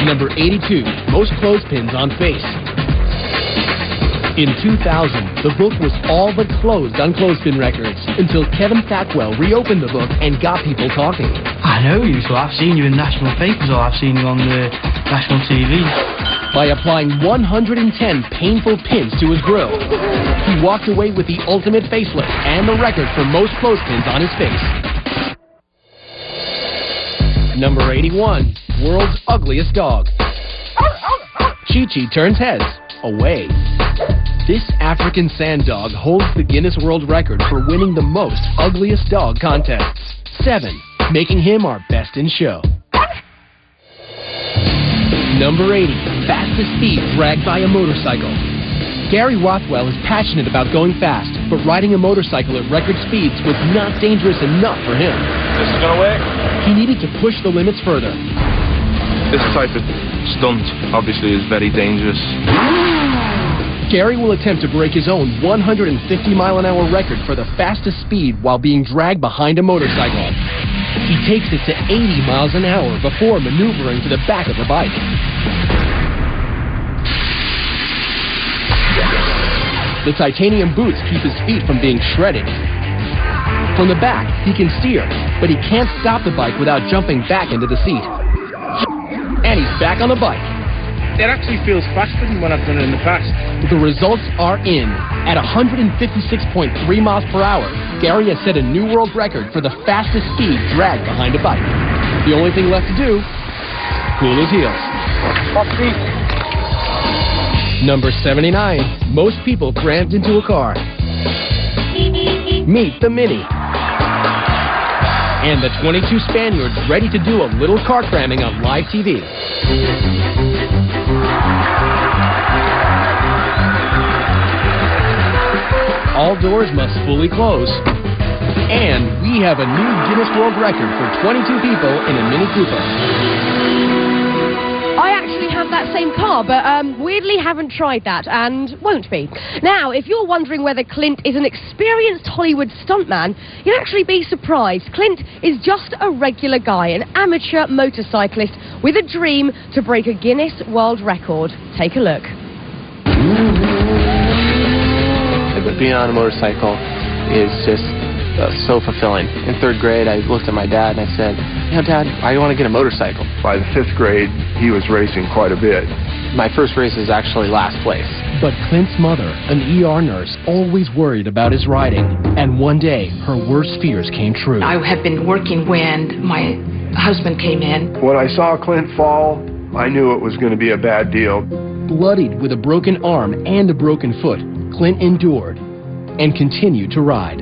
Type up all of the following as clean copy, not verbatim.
Number 82, most clothespins on face. In 2000, the book was all but closed on clothespin records until Kevin Thackwell reopened the book and got people talking. I know you, so I've seen you in national papers or I've seen you on the national TV. By applying 110 painful pins to his grill, he walked away with the ultimate facelift and the record for most clothespins on his face. Number 81, world's ugliest dog. Chi-Chi turns heads away. This African sand dog holds the Guinness World Record for winning the most ugliest dog contests. 7, making him our best in show. Number 80, fastest speed dragged by a motorcycle. Gary Rothwell is passionate about going fast, but riding a motorcycle at record speeds was not dangerous enough for him. This is gonna work. He needed to push the limits further. This type of stunt obviously is very dangerous. Gary will attempt to break his own 150-mile-an-hour record for the fastest speed while being dragged behind a motorcycle. He takes it to 80 miles an hour before maneuvering to the back of the bike. The titanium boots keep his feet from being shredded. From the back, he can steer, but he can't stop the bike without jumping back into the seat. And he's back on the bike. It actually feels faster than when I've done it in the past. The results are in. At 156.3 miles per hour, Gary has set a new world record for the fastest speed dragged behind a bike. The only thing left to do, cool his heels. Number 79, most people crammed into a car. Meet the Mini. And the 22 Spaniards ready to do a little car cramming on live TV. All doors must fully close. And we have a new Guinness World Record for 22 people in a Mini Cooper. I actually have that same car, but weirdly haven't tried that and won't be. Now, if you're wondering whether Clint is an experienced Hollywood stuntman, you'd actually be surprised. Clint is just a regular guy, an amateur motorcyclist with a dream to break a Guinness World Record. Take a look. Being on a motorcycle is just so fulfilling. In 3rd grade, I looked at my dad and I said, you know, Dad, I want to get a motorcycle. By the 5th grade, he was racing quite a bit. My first race is actually last place. But Clint's mother, an ER nurse, always worried about his riding. And one day, her worst fears came true. I had been working when my husband came in. When I saw Clint fall, I knew it was going to be a bad deal. Bloodied with a broken arm and a broken foot, Clint endured and continued to ride.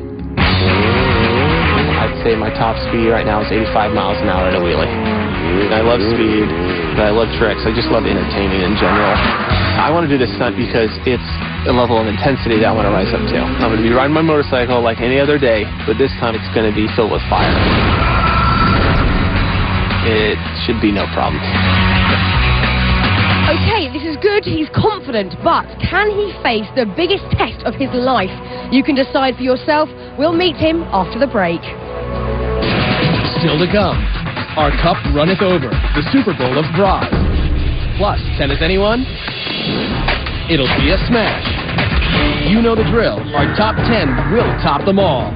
I'd say my top speed right now is 85 miles an hour in a wheelie. I love speed, but I love tricks. I just love entertaining in general. I want to do this stunt because it's a level of intensity that I want to rise up to. I'm going to be riding my motorcycle like any other day, but this time it's going to be filled with fire. It should be no problem. Okay, this is good, he's confident, but can he face the biggest test of his life? You can decide for yourself. We'll meet him after the break. Still to come, our cup runneth over, the Super Bowl of bras. Plus, tennis anyone? It'll be a smash. You know the drill, our top 10 will top them all.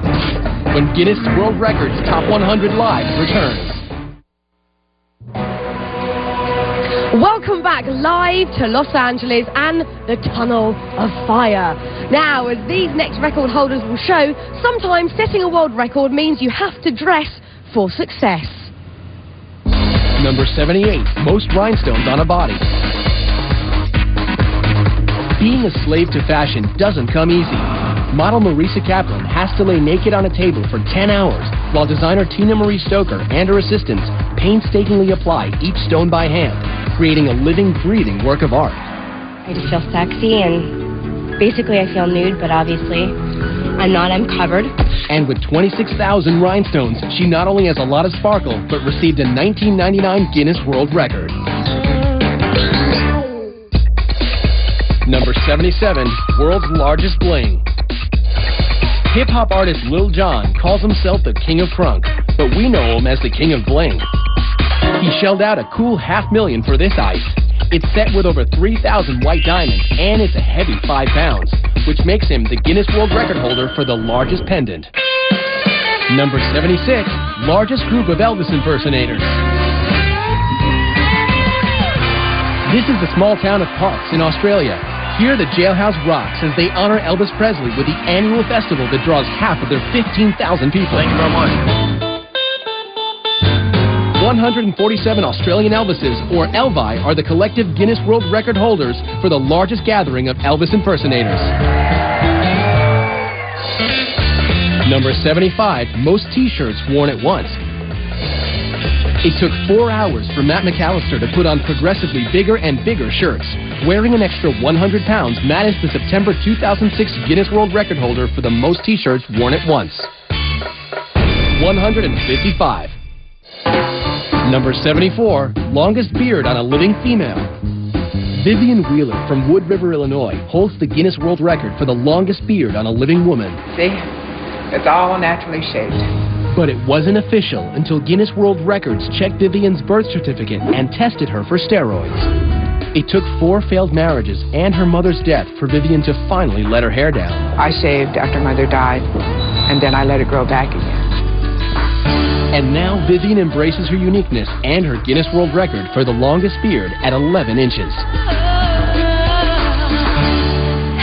When Guinness World Records Top 100 Live returns. Welcome back live to Los Angeles and the Tunnel of Fire. Now, as these next record holders will show, sometimes setting a world record means you have to dress for success. Number 78, most rhinestones on a body. Being a slave to fashion doesn't come easy. Model Marisa Kaplan has to lay naked on a table for 10 hours, while designer Tina Marie Stoker and her assistants painstakingly apply each stone by hand, creating a living, breathing work of art. I just feel sexy and basically I feel nude, but obviously I'm not, I'm covered. And with 26,000 rhinestones, she not only has a lot of sparkle, but received a 1999 Guinness World Record. Number 77, world's largest bling. Hip-hop artist Lil Jon calls himself the King of Crunk, but we know him as the King of Bling. He shelled out a cool $500,000 for this ice. It's set with over 3,000 white diamonds, and it's a heavy 5 pounds, which makes him the Guinness World Record holder for the largest pendant. Number 76, largest group of Elvis impersonators. This is the small town of Parkes in Australia. Here the jailhouse rocks as they honor Elvis Presley with the annual festival that draws half of their 15,000 people. Thank you very much. 147 Australian Elvises, or Elvi, are the collective Guinness World Record holders for the largest gathering of Elvis impersonators. Number 75, most T-shirts worn at once. It took 4 hours for Matt McAllister to put on progressively bigger and bigger shirts. Wearing an extra 100 pounds, Matt is the September 2006 Guinness World Record holder for the most T-shirts worn at once. 155. Number 74, longest beard on a living female. Vivian Wheeler from Wood River, Illinois, holds the Guinness World Record for the longest beard on a living woman. See, it's all naturally shaped. But it wasn't official until Guinness World Records checked Vivian's birth certificate and tested her for steroids. It took 4 failed marriages and her mother's death for Vivian to finally let her hair down. I shaved after Mother died, and then I let it grow back again. And now Vivian embraces her uniqueness and her Guinness World Record for the longest beard at 11 inches.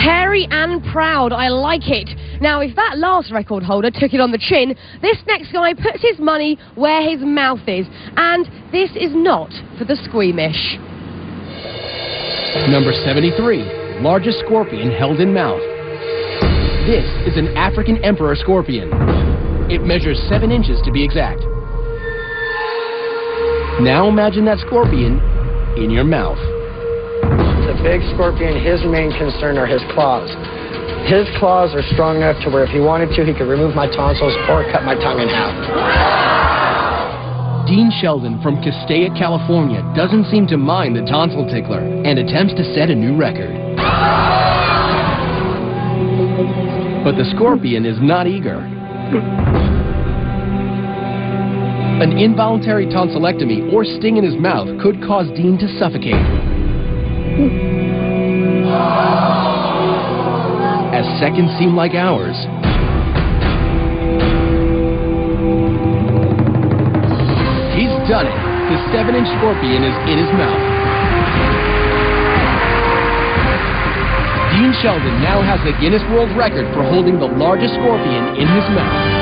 Hairy and proud, I like it. Now, if that last record holder took it on the chin, this next guy puts his money where his mouth is. And this is not for the squeamish. Number 73, largest scorpion held in mouth. This is an African emperor scorpion. It measures 7 inches to be exact. Now imagine that scorpion in your mouth. The big scorpion, his main concern are his claws. His claws are strong enough to where if he wanted to, he could remove my tonsils or cut my tongue in half. Dean Sheldon from Castaic, California doesn't seem to mind the tonsil tickler and attempts to set a new record. But the scorpion is not eager. An involuntary tonsillectomy or sting in his mouth could cause Dean to suffocate. As seconds seem like hours, he's done it. The 7-inch scorpion is in his mouth. Dean Sheldon now has the Guinness World Record for holding the largest scorpion in his mouth.